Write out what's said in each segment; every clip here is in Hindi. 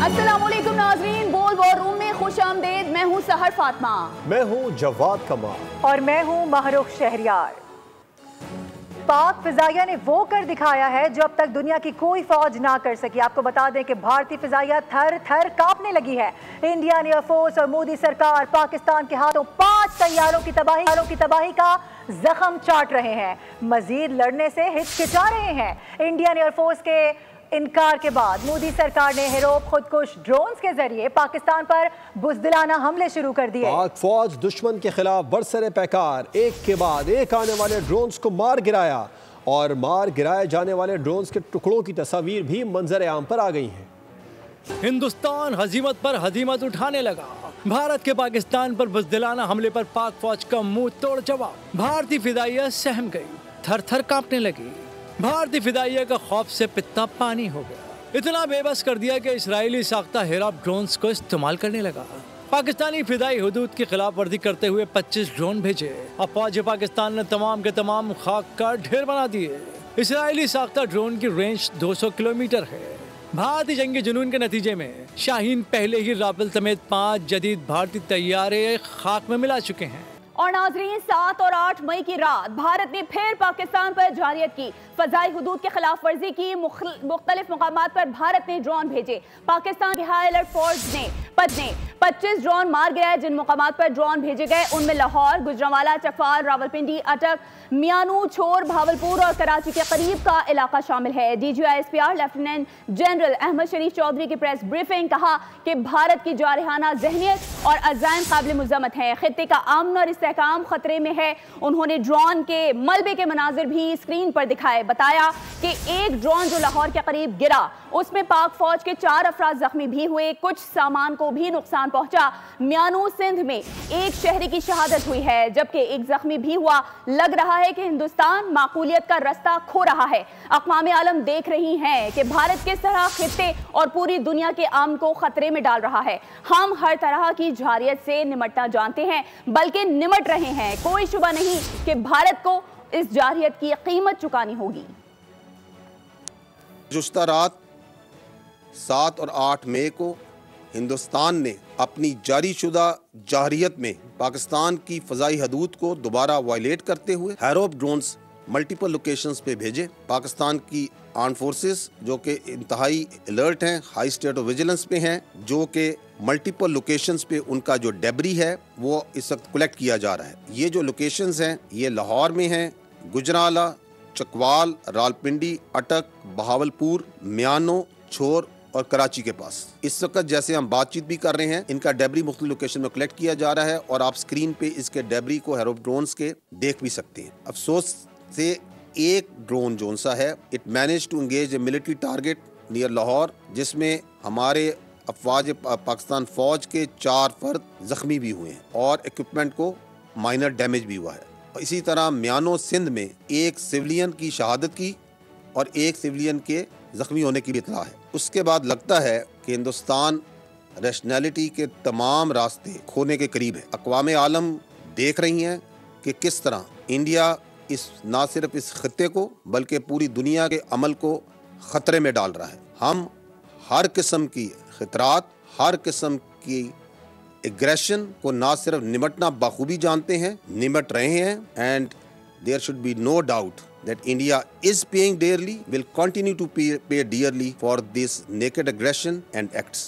अस्सलामुअलैकुम नाज़रीन, बोल वॉर रूम में खुश आमदेद। मैं हूँ सहर फातिमा, मैं हूँ जवाद कमाल और मैं हूँ महरूख शहरियार। पाक फिजाइया ने वो कर दिखाया है जो अब तक दुनिया की कोई फौज ना कर सकी। आपको बता दें कि भारतीय फिजाइया थर थर कांपने लगी है। इंडियन एयरफोर्स और मोदी सरकार पाकिस्तान के हाथों 5 तैयारों की तबाही का जख्म चाट रहे हैं। मजीद लड़ने से हिचकिचा रहे हैं। इंडियन एयरफोर्स के इनकार के बाद मोदी सरकार ने हेरोप खुदकुश ड्रोन्स के जरिए पाकिस्तान पर बुज़दिलाना हमले शुरू कर दिए। पाक फौज दुश्मन के खिलाफ बरसरे पैकार एक के बाद एक आने वाले ड्रोन्स को मार गिराया और मार गिराए जाने वाले ड्रोन्स के टुकड़ों की तस्वीर भी मंजर आम पर आ गई हैं। हिंदुस्तान हजीमत पर हजीमत उठाने लगा। भारत के पाकिस्तान पर बुज़दिलाना हमले पर पाक फौज का मुंह तोड़ जवाब। भारतीय फिदाइया सहम गई, थर थर कांपने लगी। भारतीय फिदाइया का खौफ से पित्ता पानी हो गया। इतना बेबस कर दिया कि इजरायली साख्ता हेराप ड्रोन्स को इस्तेमाल करने लगा। पाकिस्तानी फिदाई हुदूद की खिलाफ वर्जी करते हुए 25 ड्रोन भेजे। अब फौज पाकिस्तान ने तमाम के तमाम खाक का ढेर बना दिए। इजरायली साख्ता ड्रोन की रेंज 200 किलोमीटर है। भारतीय जंगी जुनून के नतीजे में शाहीन पहले ही राफेल समेत 5 जदीद भारतीय तैयारे खाक में मिला चुके हैं। और नाजरीन, 7 और 8 मई की रात भारत ने फिर पाकिस्तान पर जारियत की। फजाई हुदूद के खिलाफ वर्जी की। मुख्तलिफ मुकामात पर भारत ने ड्रोन भेजे। पाकिस्तान की हाई अलर्ट फोर्स ने 25 ड्रोन मार गिराए। जिन मुकामात पर ड्रोन भेजे गए उनमें लाहौर, गुजरांवाला, चकवाल, रावलपिंडी, अटक, मियानू, छोर, भावलपुर और कराची के करीब का इलाका शामिल है। DGISPR लेफ्टिनेंट जनरल अहमद शरीफ चौधरी की प्रेस ब्रीफिंग कहा कि भारत की जारहाना जहनियत और अज़ाइम काबिल मुज़म्मत है। खित्ते का अमन और इस्तेहकाम खतरे में है। उन्होंने ड्रोन के मलबे के मनाजिर भी स्क्रीन पर दिखाए। बताया कि एक ड्रोन जो लाहौर के करीब गिरा उसमें पाक फौज के 4 अफराद जख्मी भी हुए। कुछ सामान को भी नुकसान पहुंचा। मियानू सिंध में एक शहरी की शहादत हुई है जबकि एक जख्मी भी हुआ। लग रहा है कि हिंदुस्तान माकूलियत का रास्ता खो रहा है। अक़वाम आलम देख रही हैं कि भारत किस तरह खित्ते और पूरी दुनिया के अमन को खतरे में डाल रहा है। हम हर तरह की जारियत से निमटना जानते हैं, बल्कि निमट रहे हैं। कोई शुबा नहीं कि भारत को इस जारियत की कीमत चुकानी होगी। गुज़श्ता रात 7 और 8 मई को हिंदुस्तान ने अपनी जारी शुदा जारियत में पाकिस्तान की फ़ज़ाई हदूद को दोबारा वायलेट करते हुए हैरोप ड्रोन्स मल्टीपल लोकेशंस पे भेजे। पाकिस्तान की आर्म फोर्सेस जो कि इंतहाई अलर्ट हैं, हाई स्टेट ऑफ विजिलेंस पे हैं, जो कि मल्टीपल लोकेशंस पे उनका जो डेब्री है वो इस वक्त कलेक्ट किया जा रहा है। ये जो लोकेशंस हैं ये लाहौर में हैं, गुजरांवाला, चकवाल, रावलपिंडी, अटक, बहावलपुर, मियानो, छोर और कराची के पास। इस वक्त जैसे हम बातचीत भी कर रहे हैं इनका डेब्री मुख्तलिफ लोकेशन में कलेक्ट किया जा रहा है और आप स्क्रीन पे इसके डेब्री को हैरोप ड्रोन्स के देख भी सकते हैं। अफसोस से एक ड्रोन जोन सा है, it manage to engage a military target near Lahore, जिसमें हमारे अफवाज पाकिस्तान फौज के 4 फर्द जख्मी भी हुए हैं और इक्विपमेंट को माइनर डैमेज भी हुआ है। इसी तरह मियानो सिंध में एक सिविलियन की शहादत की और एक सिविलियन के जख्मी होने की भी इत्तला है। उसके बाद लगता है कि हिंदुस्तान रैशनैलिटी के तमाम रास्ते खोने के करीब है। अक़वाम आलम देख रही हैं कि किस तरह इंडिया ना सिर्फ इस खत्ते को बल्कि पूरी दुनिया के अमल को ख़तरे में डाल रहा है। हम हर किस्म की खतरात, हर किस्म की एग्रेशन को ना सिर्फ निमटना बाखूबी जानते हैं, निमट रहे हैं। And there should be no doubt that India is paying dearly, will continue to pay dearly for this naked aggression and acts.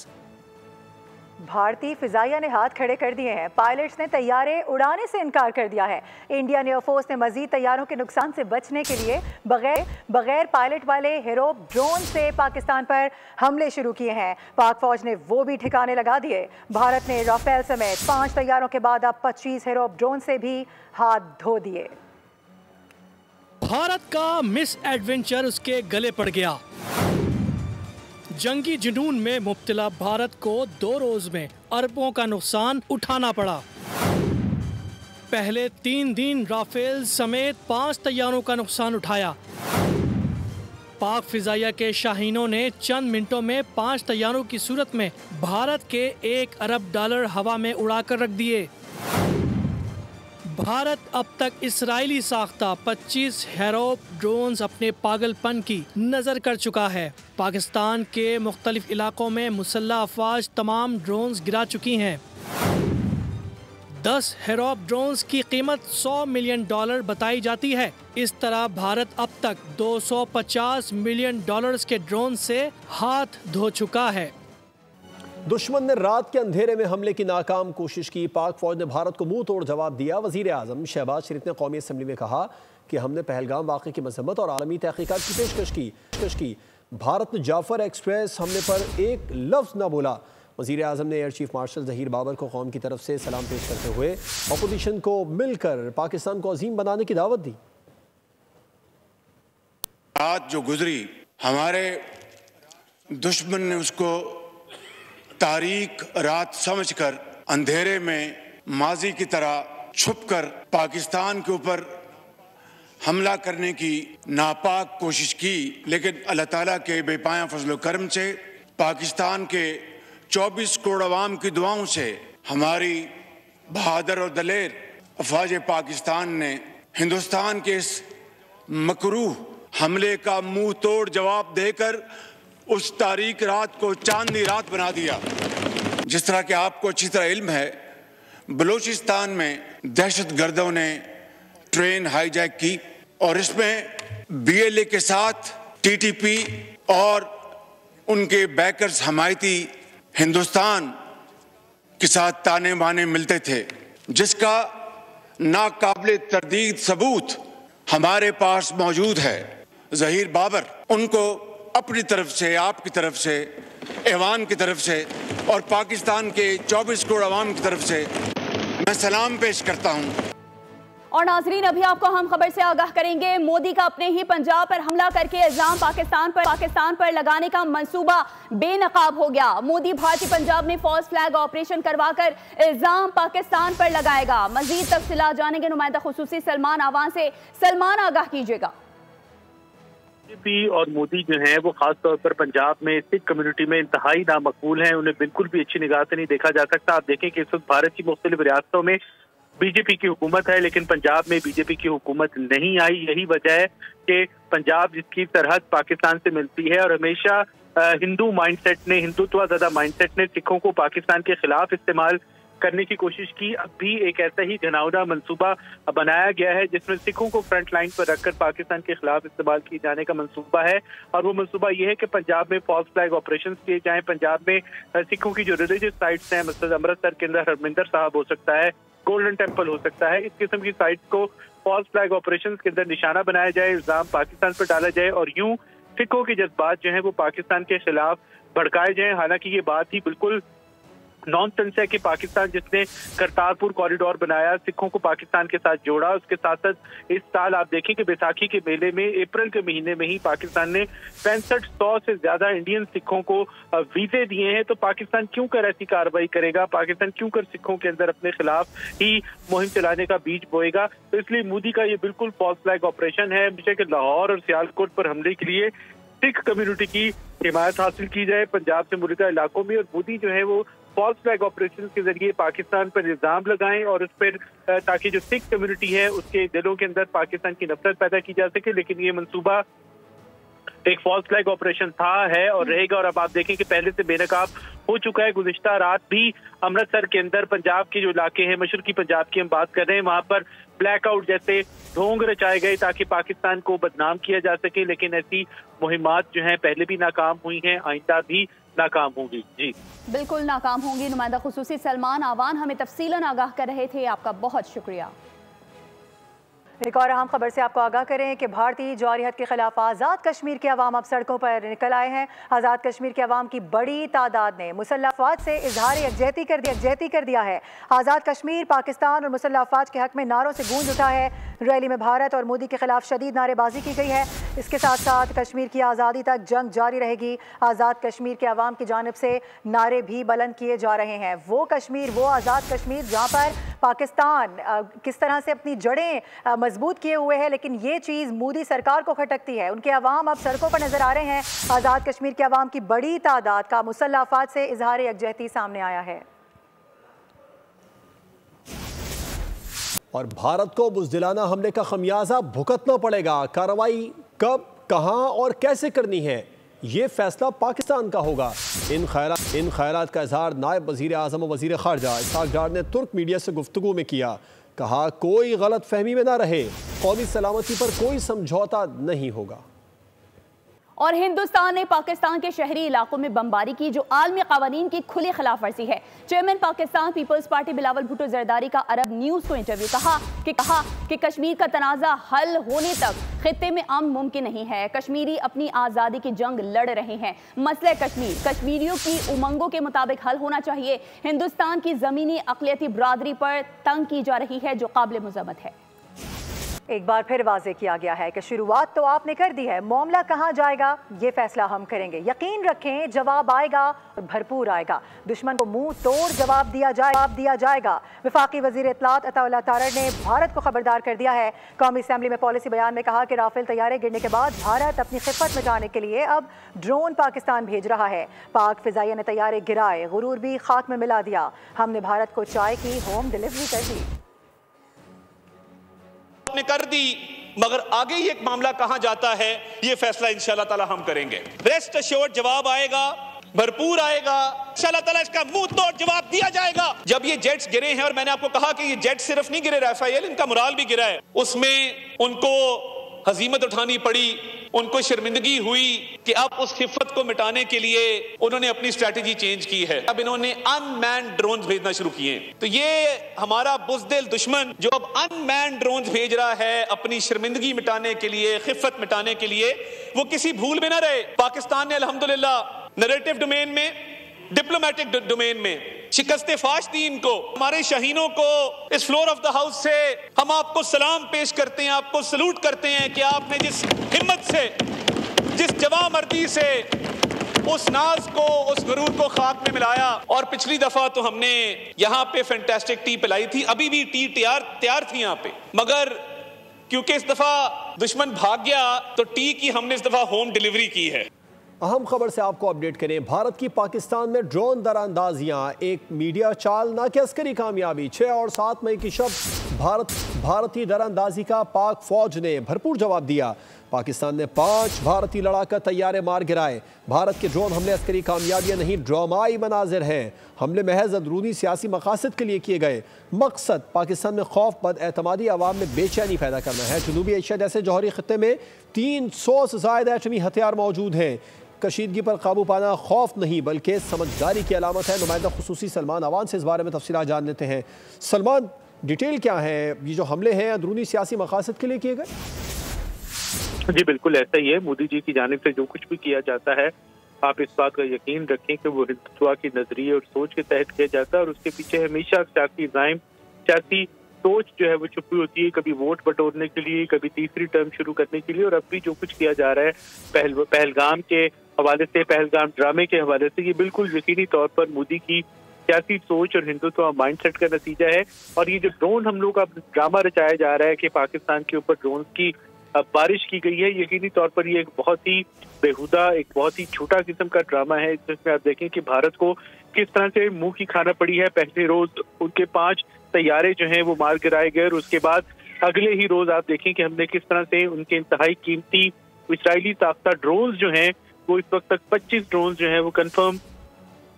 भारतीय फिजाइया ने हाथ खड़े कर दिए हैं। पायलट्स ने तैयारे उड़ाने से इनकार कर दिया है। इंडियन एयरफोर्स ने मजीद तैयारों के नुकसान से बचने के लिए बगैर पायलट वाले हेरोप ड्रोन से पाकिस्तान पर हमले शुरू किए हैं। पाक फौज ने वो भी ठिकाने लगा दिए। भारत ने राफेल समेत 5 तैयारों के बाद अब 25 हेरोप ड्रोन से भी हाथ धो दिए। भारत का मिस एडवेंचर उसके गले पड़ गया। जंगी जुनून में मुब्तला भारत को 2 रोज में अरबों का नुकसान उठाना पड़ा। पहले 3 दिन राफेल समेत 5 तैयारों का नुकसान उठाया। पाक फिजाइया के शाहीनों ने चंद मिनटों में 5 तैयारों की सूरत में भारत के $1 अरब हवा में उड़ाकर रख दिए। भारत अब तक इस्राएली साख्ता 25 हैरोप ड्रोन्स अपने पागलपन की नजर कर चुका है। पाकिस्तान के मुख्तलिफ इलाकों में मुसल्लह अफवाज तमाम ड्रोन्स गिरा चुकी हैं। 10 हैरोप ड्रोन्स की कीमत $100 मिलियन बताई जाती है। इस तरह भारत अब तक $250 मिलियन के ड्रोन से हाथ धो चुका है। दुश्मन ने रात के अंधेरे में हमले की नाकाम कोशिश की, पाक फौज ने भारत को मुंह तोड़ जवाब दिया। वजीर आजम शहबाज शरीफ ने कौमी असम्बली में कहा कि हमने पहलगाम वाक़े की मजम्मत और आलमी तहकीकात की पेशकश की। भारत ने जाफर एक्सप्रेस हमले पर एक लफ्ज़ न बोला। वजीर आजम ने air chief marshal Zaheer Babar को कौम की तरफ से सलाम पेश करते हुए अपोजिशन को मिलकर पाकिस्तान को अजीम बनाने की दावत दी। रात जो गुजरी, हमारे दुश्मन ने उसको तारीक रात समझकर अंधेरे में माजी की तरह छुपकर पाकिस्तान के ऊपर हमला करने की नापाक कोशिश की, लेकिन अल्लाह ताला के बेपाया फजल करम से, पाकिस्तान के 24 करोड़ अवाम की दुआओं से हमारी बहादुर और दलेर अफवाज पाकिस्तान ने हिंदुस्तान के इस मकरूह हमले का मुंह तोड़ जवाब देकर उस तारीक रात को चांदनी रात बना दिया। जिस तरह के आपको अच्छी तरह इल्म है, बलूचिस्तान में दहशत गर्दों ने ट्रेन हाईजैक की और इसमें BLA के साथ TTP और उनके बैकर्स हमायती हिंदुस्तान के साथ ताने बाने मिलते थे, जिसका नाकाबिले तरदीद सबूत हमारे पास मौजूद है। ज़हीर बाबर उनको अपनी तरफ से, आपकी तरफ से, ऐवान की तरफ से और पाकिस्तान के 24 करोड़ अवाम की तरफ से मैं सलाम पेश करता हूँ। और नाजरीन, अभी आपको हम खबर से आगाह करेंगे। मोदी का अपने ही पंजाब पर हमला करके इल्जाम पाकिस्तान पर लगाने का मंसूबा बेनकाब हो गया। मोदी भारतीय पंजाब में फॉल्स फ्लैग ऑपरेशन करवाकर इल्जाम पाकिस्तान पर लगाएगा। मजीद तफसीलात जानेंगे नुमाइंदा खुसूसी सलमान आवान से। सलमान, आगाह कीजिएगा। बीजेपी और मोदी जो हैं वो खास तौर पर पंजाब में सिख कम्युनिटी में इंतहाई नामकबूल हैं। उन्हें बिल्कुल भी अच्छी निगाह से नहीं देखा जा सकता। आप देखें कि इस वक्त भारत की मुख्तलिफ रियासतों में बीजेपी की हुकूमत है, लेकिन पंजाब में बीजेपी की हुकूमत नहीं आई। यही वजह है कि पंजाब जिसकी सरहद पाकिस्तान से मिलती है और हमेशा हिंदू माइंडसेट ने, हिंदुत्व ज़्यादा माइंडसेट ने सिखों को पाकिस्तान के खिलाफ इस्तेमाल करने की कोशिश की। अब भी एक ऐसा ही घिनौना मंसूबा बनाया गया है जिसमें सिखों को फ्रंट लाइन पर रखकर पाकिस्तान के खिलाफ इस्तेमाल किए जाने का मंसूबा है। और वो मंसूबा ये है कि पंजाब में फॉल्स फ्लैग ऑपरेशन किए जाएं। पंजाब में सिखों की जो रिलीजियस साइट्स हैं, मसलन अमृतसर के अंदर हरमिंदर साहब हो सकता है, गोल्डन टेम्पल हो सकता है, इस किस्म की साइट्स को फॉल्स फ्लैग ऑपरेशन के अंदर निशाना बनाया जाए, इल्जाम पाकिस्तान पर डाला जाए और यूं सिखों के जज्बात जो हैं वो पाकिस्तान के खिलाफ भड़काए जाएं। हालांकि ये बात ही बिल्कुल नॉनसेंस है कि पाकिस्तान जिसने करतारपुर कॉरिडोर बनाया, सिखों को पाकिस्तान के साथ जोड़ा, उसके साथ साथ इस साल आप देखें कि बैसाखी के मेले में अप्रैल के महीने में ही पाकिस्तान ने 6500 से ज्यादा इंडियन सिखों को वीजे दिए हैं। तो पाकिस्तान क्यों कर ऐसी कार्रवाई करेगा? पाकिस्तान क्यों कर सिखों के अंदर अपने खिलाफ ही मुहिम चलाने का बीज बोएगा? तो इसलिए मोदी का ये बिल्कुल फॉल्स फ्लैग ऑपरेशन है। हमेशा के लाहौर और सियालकोट पर हमले के लिए सिख कम्युनिटी की हिमायत हासिल की जाए पंजाब से मुल्का इलाकों में, और मोदी जो है वो फॉल्स फ्लैग ऑपरेशन के जरिए पाकिस्तान पर इल्जाम लगाएं और उस पर ताकि जो सिख कम्युनिटी है उसके दिलों के अंदर पाकिस्तान की नफरत पैदा की जा सके। लेकिन ये मंसूबा एक फॉल्स फ्लैग ऑपरेशन था, है और रहेगा। और अब आप देखें कि पहले से बेनकाब हो चुका है। गुज़िश्ता रात भी अमृतसर के अंदर पंजाब के जो इलाके हैं, मशरकी पंजाब की हम बात कर रहे हैं, वहां पर ब्लैकआउट जैसे ढोंग रचाए गए ताकि पाकिस्तान को बदनाम किया जा सके। लेकिन ऐसी मुहिमात जो हैं पहले भी नाकाम हुई हैं, आइंदा भी नाकाम होंगी। जी बिल्कुल नाकाम होंगी। नुमाइंदा खुसूसी सलमान आवान हमें तफसीलन आगाह कर रहे थे, आपका बहुत शुक्रिया। एक और अहम खबर से आपको आगाह करें कि भारतीय जौहरियत के खिलाफ आज़ाद कश्मीर के अवाम अब सड़कों पर निकल आए हैं। आज़ाद कश्मीर के अवाम की बड़ी तादाद ने मुसल्लह अफवाज से इजहार यकजहती कर दिया है। आज़ाद कश्मीर पाकिस्तान और मुसल्लह अफवाज के हक में नारों से गूंज उठा है। रैली में भारत और मोदी के खिलाफ शदीद नारेबाजी की गई है। इसके साथ साथ कश्मीर की आज़ादी तक जंग जारी रहेगी। आज़ाद कश्मीर के अवाम की जानिब से नारे भी बुलंद किए जा रहे हैं। वो कश्मीर, वो आज़ाद कश्मीर जहाँ पर पाकिस्तान किस तरह से अपनी जड़ें मजबूत किए हुए है, लेकिन ये चीज़ मोदी सरकार को खटकती है। उनके अवाम अब सड़कों पर नजर आ रहे हैं। आज़ाद कश्मीर के अवाम की बड़ी तादाद का मुसल्लह अफवाज से इजहार यकजहती सामने आया है। और भारत को बुज़दिलाना हमले का खमियाजा भुगतना पड़ेगा। कार्रवाई कब, कहां और कैसे करनी है, ये फैसला पाकिस्तान का होगा। इन ख्यालात का इजहार नायब वज़ीर आज़म और वज़ीर ख़ारजा इसहाक़ डार ने तुर्क मीडिया से गुफ्तगू में किया। कहा कोई गलत फहमी में ना रहे, कौमी सलामती पर कोई समझौता नहीं होगा। और हिंदुस्तान ने पाकिस्तान के शहरी इलाकों में बमबारी की, जो आलमी कानून की खुली खिलाफ वर्जी है। चेयरमैन पाकिस्तान पीपल्स पार्टी बिलावल भुट्टो जरदारी का अरब न्यूज को इंटरव्यू कहा कि कश्मीर का तनाज़ा हल होने तक खित्ते में अमन मुमकिन नहीं है। कश्मीरी अपनी आज़ादी की जंग लड़ रहे हैं। मसला कश्मीर कश्मीरियों की उमंगों के मुताबिक हल होना चाहिए। हिंदुस्तान की ज़मीनी अक़लियती बरादरी पर तंग की जा रही है, जो काबिल मज़म्मत है। एक बार फिर वाज़े किया गया है कि शुरुआत तो आपने कर दी है, मामला कहाँ जाएगा ये फैसला हम करेंगे। यकीन रखें जवाब आएगा और भरपूर आएगा। दुश्मन को मुंह तोड़ जवाब दिया जाएगा। वफाकी वज़ीर इत्तलात अताउल्लाह तारड़ ने भारत को खबरदार कर दिया है। कौमी असम्बली में पॉलिसी बयान में कहा कि राफेल तैयारे गिरने के बाद भारत अपनी खिफत मिटाने के लिए अब ड्रोन पाकिस्तान भेज रहा है। पाक फिजाइया ने तैयारे गिराए, गुरूर भी खाक में मिला दिया। हमने भारत को चाय की होम डिलीवरी कर दी। ने कर दी, मगर आगे ये एक मामला कहां जाता है ये फैसला इंशाल्लाह ताला हम करेंगे। रेस्ट अश्योर्ड जवाब आएगा, भरपूर आएगा, इंशाल्लाह ताला इसका मुंह तोड़ जवाब दिया जाएगा। जब ये जेट्स गिरे हैं, और मैंने आपको कहा कि ये जेट सिर्फ नहीं गिरे राफेल, इनका मुराल भी गिरा है, उसमें उनको हजीमत उठानी पड़ी, उनको शर्मिंदगी हुई कि अब उस खिफत को मिटाने के लिए उन्होंने अपनी स्ट्रेटेजी चेंज की है। अब इन्होंने अनमैन्ड ड्रोन भेजना शुरू किए। तो ये हमारा बुज़दिल दुश्मन जो अब अनमैन्ड ड्रोन भेज रहा है अपनी शर्मिंदगी मिटाने के लिए, खिफत मिटाने के लिए, वो किसी भूल में ना रहे। पाकिस्तान ने अल्हम्दुलिल्लाह नैरेटिव डोमेन में, डिप्लोमेटिक डोमेन में शिकस्त फाश दी इनको। हमारे शहीनों को इस फ्लोर ऑफ द हाउस से हम आपको सलाम पेश करते हैं, आपको सलूट करते हैं कि आपने जिस हिम्मत से, जिस जवामर्दी से उस नाज को, उस गुरूर को खाक में मिलाया। और पिछली दफा तो हमने यहाँ पे फैंटास्टिक टी पिलाई थी, अभी भी टी तैयार थी यहाँ पे, मगर क्योंकि इस दफा दुश्मन भाग गया तो टी की हमने इस दफा होम डिलीवरी की है। अहम खबर से आपको अपडेट करें। भारत की पाकिस्तान में ड्रोन दरानंदाजियां एक मीडिया चाल, ना कि अस्करी कामयाबी। 6 और 7 मई की शब भारतीय दरानंदाजी का पाक फौज ने भरपूर जवाब दिया। पाकिस्तान ने 5 भारतीय लड़ाका तैयारे मार गिराए। भारत के ड्रोन हमले अस्करी कामयाबियां नहीं, ड्रामाई मनाजिर हैं। हमले महज अंदरूनी सियासी मकासद के लिए किए गए। मकसद पाकिस्तान में खौफ, बदएतमादी, आवाम में बेचैनी पैदा करना है। जनूबी एशिया जैसे जौहरी खत्ते में 300 से ज़ायद एटमी हथियार मौजूद हैं। कशीदगी पर काबू पाना खौफ नहीं बल्कि समझदारी की अलामत है। नुमाइंदा खुसूसी सलमान अवान से इस बारे में तफसीलात जान लेते हैं। सलमान, डिटेल क्या है? ये जो हमले हैं अंदरूनी सियासी मकासद के लिए किए गए? जी बिल्कुल ऐसा ही है। मोदी जी की जानिब से जो कुछ भी किया जाता है, आप इस बात का यकीन रखें कि वो हिंदुत्व की नजरिए और सोच के तहत किया जाता है, और उसके पीछे हमेशा सियासी ज़ाइम, सियासी सोच जो है वो छुपी होती है, कभी वोट बटोरने के लिए, कभी तीसरी टर्म शुरू करने के लिए। और अब भी जो कुछ किया जा रहा है पहलगाम के हवाले से, पहलगाम ड्रामे के हवाले से, ये बिल्कुल यकीनी तौर पर मोदी की सियासी सोच और हिंदुत्व माइंडसेट का नतीजा है। और ये जो ड्रोन हमलों का ड्रामा रचाया जा रहा है कि पाकिस्तान के ऊपर ड्रोन की बारिश की गई है, यकीनी तौर पर ये एक बहुत ही बेहुदा, एक बहुत ही छोटा किस्म का ड्रामा है, जिसमें आप देखें कि भारत को किस तरह से मुंह की खाना पड़ी है। पहले रोज उनके 5 तैयारे जो हैं वो मार गिराए गए, और उसके बाद अगले ही रोज आप देखें कि हमने किस तरह से उनके इंतहाई कीमती इजरायली साख्ता ड्रोन जो हैं वो इस वक्त तक 25 ड्रोन जो हैं वो कंफर्म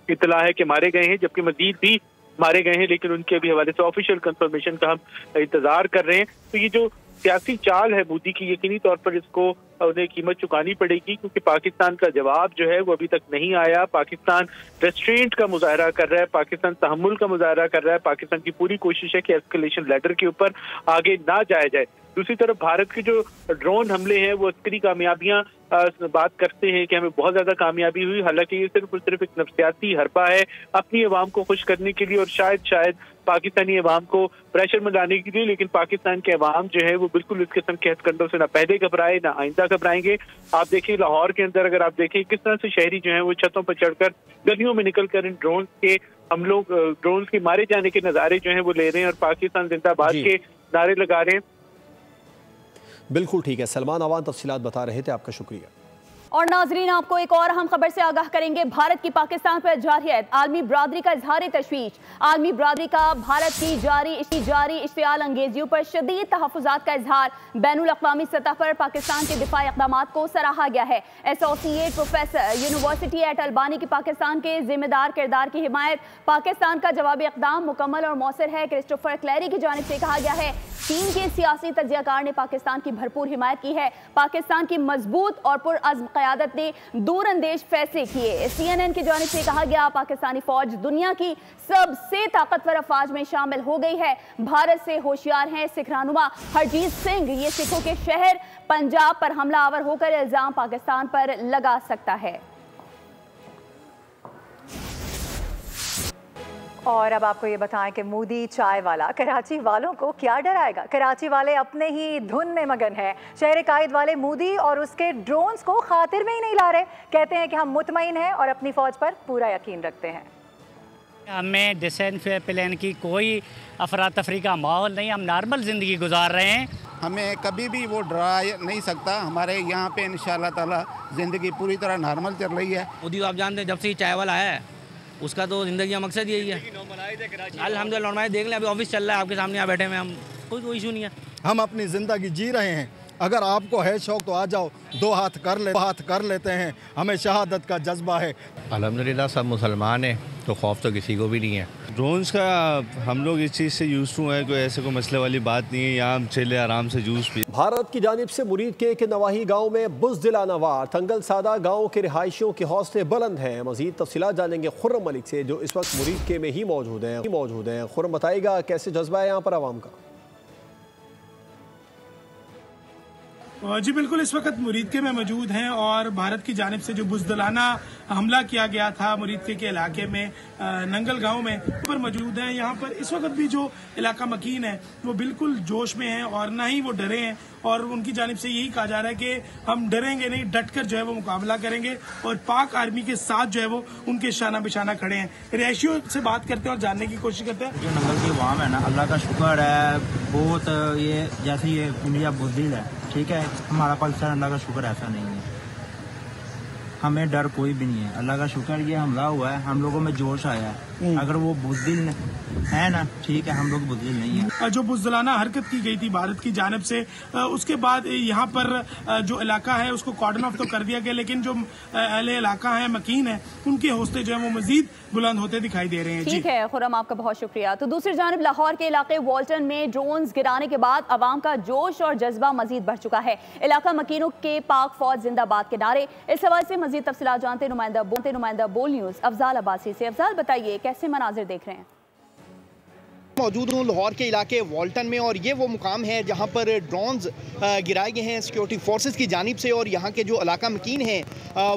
इतला है कि मारे गए हैं, जबकि मजीद भी मारे गए हैं, लेकिन उनके अभी हवाले से ऑफिशियल कंफर्मेशन का हम इंतजार कर रहे हैं। तो ये जो सियासी चाल है मोदी की, यकीनी तौर पर इसको उन्हें कीमत चुकानी पड़ेगी, क्योंकि पाकिस्तान का जवाब जो है वो अभी तक नहीं आया। पाकिस्तान रेस्ट्रेंट का मुजाहरा कर रहा है, पाकिस्तान तहम्मुल का मुजाहरा कर रहा है। पाकिस्तान की पूरी कोशिश है कि एस्केलेशन लैडर के ऊपर आगे ना जाया जाए। दूसरी तरफ भारत के जो ड्रोन हमले हैं वो अस्करी कामयाबियां बात करते हैं कि हमें बहुत ज्यादा कामयाबी हुई, हालांकि ये सिर्फ और सिर्फ एक नफ्सियाती हरपा है अपनी अवाम को खुश करने के लिए, और शायद पाकिस्तानी अवाम को प्रेशर में लाने के लिए। लेकिन पाकिस्तान के अवाम जो है वो बिल्कुल इस किस्म के हथकंडों से ना पहले घबराए ना आइंदा घबराएंगे। आप देखिए लाहौर के अंदर अगर आप देखें किस तरह से शहरी जो है वो छतों पर चढ़कर, गलियों में निकलकर इन ड्रोन के हम लोग ड्रोन के मारे जाने के नज़ारे जो है वो ले रहे हैं, और पाकिस्तान जिंदाबाद के नारे लगा रहे हैं। बिल्कुल ठीक है, सलमान अवान तफसीलात बता रहे थे, आपका शुक्रिया। और नाजरीन, आपको एक और अहम खबर से आगाह करेंगे। भारत की पाकिस्तान पर जारहियत, आलमी बरादरी का इजहार तशवीश। आलमी बरादरी का भारत की जारी इश्तियाल अंगेजियों पर शदीद तहफ़्फ़ुज़ात का इजहार। बैनुल अक़वामी सतह पर पाकिस्तान के दिफाई इक़दामात को सराहा गया है। Associate professor university at Albany की पाकिस्तान के जिम्मेदार किरदार की हिमायत। पाकिस्तान का जवाबी इक़दाम मुकम्मल और मौसर है। क्रिस्टोफर क्लेरी की जानिब से कहा गया है, चीन के सियासी तज्ज़ियाकार ने पाकिस्तान की भरपूर हिमायत की है। पाकिस्तान की मजबूत और पुरअज़्म क़यादत ने दूरअंदेश फैसले किए। CNN की जानिब से कहा गया, पाकिस्तानी फौज दुनिया की सबसे ताकतवर अफवाज में शामिल हो गई है। भारत से होशियार हैं सिख रहनुमा हरजीत सिंह। ये सिखों के शहर पंजाब पर हमला आवर होकर इल्जाम पाकिस्तान पर लगा सकता है। और अब आपको ये बताएं कि मोदी चाय वाला कराची वालों को क्या डराएगा। कराची वाले अपने ही धुन में मगन है। शहर कायद वाले मोदी और उसके ड्रोन्स को खातिर में ही नहीं ला रहे। कहते हैं कि हम मुतमईन हैं और अपनी फौज पर पूरा यकीन रखते हैं। हमें डिसेंट प्लान की कोई अफरा तफरी का माहौल नहीं, हम नॉर्मल ज़िंदगी गुजार रहे हैं। हमें कभी भी वो डरा नहीं सकता। हमारे यहाँ पे इंशाअल्लाह ताला ज़िंदगी पूरी तरह नॉर्मल चल रही है। मोदी आप जानते हैं, जब से ही चाय वाला है उसका तो ज़िंदगी का मकसद यही है। अल्हम्दुलिल्लाह नॉर्मल देख लें, अभी ऑफिस चल रहा है, आपके सामने यहाँ बैठे हुए हम, कोई इशू नहीं है। हम अपनी ज़िंदगी जी रहे हैं। अगर आपको है शौक़ तो आ जाओ, दो हाथ कर लेते हैं। हमें शहादत का जज्बा है। अल्हम्दुलिल्लाह सब मुसलमान हैं, तो खौफ तो किसी को भी नहीं है। ड्रोन्स का हम लोग इस चीज़ से यूज़ टू है, कोई ऐसे कोई मसले वाली बात नहीं है। यहाँ हम चले आराम से जूस पी। भारत की जानिब से मुरीद के नवाही गांव में बुज़दिलाना वार। तंगल सादा गांव के रिहायशियों के हौसले बुलंद हैं। मज़ीद तफसीलात जानेंगे खुर्रम मलिक से, जो इस वक्त मुरीद के में ही मौजूद हैं। खुर्रम बताएगा कैसे जज्बा है यहाँ पर आवाम का। जी बिल्कुल, इस वक्त मुरीदके में मौजूद हैं और भारत की जानिब से जो बुज़दिलाना हमला किया गया था मुरीदके के इलाके में, नंगल गांव में, पर मौजूद हैं। यहाँ पर इस वक्त भी जो इलाका मकीन है वो बिल्कुल जोश में है और ना ही वो डरे हैं। और उनकी जानिब से यही कहा जा रहा है कि हम डरेंगे नहीं, डट कर जो है वो मुकाबला करेंगे और पाक आर्मी के साथ जो है वो उनके शाना बिशाना खड़े हैं। रिहायशियों से बात करते हैं और जानने की कोशिश करते हैं। जो नंगल की अवाम है ना, अल्लाह का शुक्र है बहुत। ये जैसे ये इंडिया बुज़दिल है, ठीक है, हमारा पाकिस्तान अल्लाह का शुक्र ऐसा नहीं है। हमें डर कोई भी नहीं है, अल्लाह का शुक्र। ये हमला हुआ है, हम लोगों में जोश आया है। अगर वो बुज़दिल है ना, ठीक है, हम लोग बुज़दिल नहीं है। जो बुज़दिलाना हरकत की गई थी भारत की जानिब से, उसके बाद यहाँ पर जो इलाका है उसको कॉर्डन ऑफ तो कर दिया गया, लेकिन जो अहले इलाका है, मकीन है, उनके हौसले जो है वो मजीद बुलंद होते दिखाई दे रहे हैं। ठीक है खुर्रम, आपका बहुत शुक्रिया। तो दूसरी जानिब लाहौर के इलाके वॉल्टन में ड्रोन्स गिराने के बाद अवाम का जोश और जज्बा मजीद बढ़ चुका है। इलाका मकीनों के पाक फौज जिंदाबाद के नारे। इस हवाले से मजीद तफसीलात जानते नुमाइंदा बोल न्यूज़ अफजाल अब्बासी से। अफजाल, बताइए कैसे मनाजिर देख रहे हैं। मौजूद हूँ लाहौर के इलाके वॉल्टन में और ये वो मुकाम है जहाँ पर ड्रोन्स गिराए गए हैं सिक्योरिटी फोर्सेस की जानिब से और यहाँ के जो इलाका मकीन हैं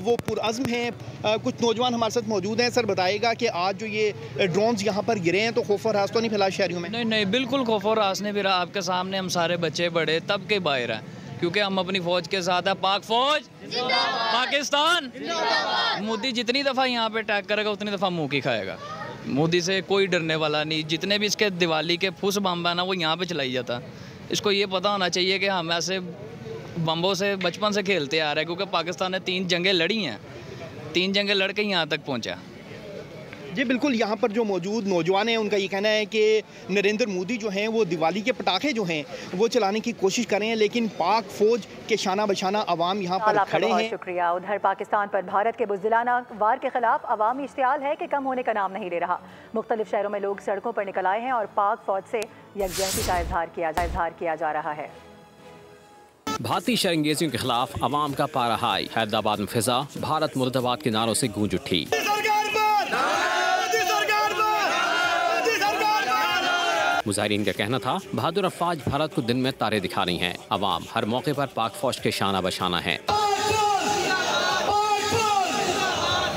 वो पुरअज़्म हैं। कुछ नौजवान हमारे साथ मौजूद हैं। सर बताइएगा कि आज जो ये ड्रोन्स यहाँ पर गिरे हैं तो खौफ और रास तो नहीं फैला शहरियों में? नहीं, बिल्कुल खौफ और रास नहीं फिरा। आपके सामने हम सारे बच्चे बड़े तब के बाहर हैं, क्योंकि हम अपनी फौज के साथ है। पाक फौज पाकिस्तान। मोदी जितनी दफ़ा यहाँ पे अटैक करेगा उतनी दफ़ा मुँह की खाएगा। मोदी से कोई डरने वाला नहीं। जितने भी इसके दिवाली के फुस बम है ना, वो यहाँ पे चलाई जाता। इसको ये पता होना चाहिए कि हम ऐसे बम्बों से बचपन से खेलते आ रहे हैं, क्योंकि पाकिस्तान ने 3 जंगें लड़ी हैं, 3 जंगें लड़ के यहाँ तक पहुँचा। जी बिल्कुल, यहाँ पर जो मौजूद नौजवान हैं उनका ये कहना है कि नरेंद्र मोदी जो हैं वो दिवाली के पटाखे जो हैं वो चलाने की कोशिश कर रहे हैं, लेकिन पाक फौज के शाना बशाना अवाम यहाँ पर खड़े हैं। शुक्रिया। उधर पाकिस्तान पर भारत के बुज़दिलाना वार के खिलाफ अवामी इश्तियाल है कि कम होने का नाम नहीं ले रहा। मुख्तलिफ शहरों में लोग सड़कों पर निकल आए हैं और पाक फौज से यकजहती का इजहार किया जा रहा है। भारतीय शरंगेजियों के खिलाफ अवाम का पारा हाई। हैदराबाद में फिजा भारत मुर्दाबाद के नारों से गूंज उठी। मुजाहिरीन का कहना था, बहादुर अफवाज भारत को दिन में तारे दिखा रही हैं। अवाम हर मौके पर पाक फौज के शाना बशाना है।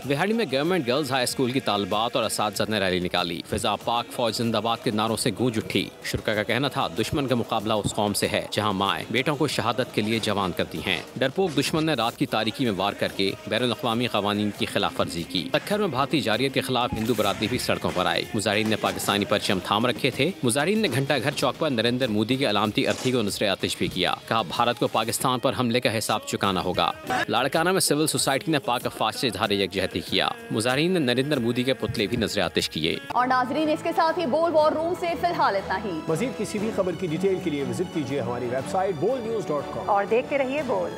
विहाड़ी में गवर्नमेंट गर्ल्स हाई स्कूल की तालिबात और असातिज़ा ने रैली निकाली। फिजा पाक फौज जिंदाबाद के नारों से गूंज उठी। शुरा का कहना था दुश्मन का मुकाबला उस कौम से है जहाँ माएँ बेटों को शहादत के लिए जवान करती हैं। डरपोक दुश्मन ने रात की तारीकी में वार करके बैरुल अक़वामी क़वानीन की खिलाफ वर्जी की। तक्खर में भारतीय जारियत के खिलाफ हिंदू बरादरी भी सड़कों पर आए। मुजाहिरीन ने पाकिस्तानी परचम थाम रखे थे। मुजाहिरीन ने घंटा घर चौक पर नरेंद्र मोदी के अलामती अर्थी को नजर आतिश भी किया। कहा भारत को पाकिस्तान पर हमले का हिसाब चुकाना होगा। लाड़काना में सिविल सोसाइटी ने पाक अफवाज से इजहार यकजहती किया। मुजाहिरीन ने नरेंद्र मोदी के पुतले भी नजर आतिश किए। और नाजरीन, इसके साथ ही बोल वॉर रूम से फिलहाल इतना ही। मजीद किसी भी खबर की डिटेल के लिए विजिट कीजिए हमारी वेबसाइट bolnews.com और देखते रहिए बोल।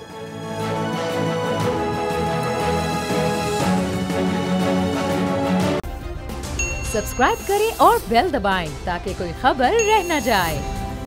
सब्सक्राइब करें और बेल दबाएं ताकि कोई खबर रह न जाए।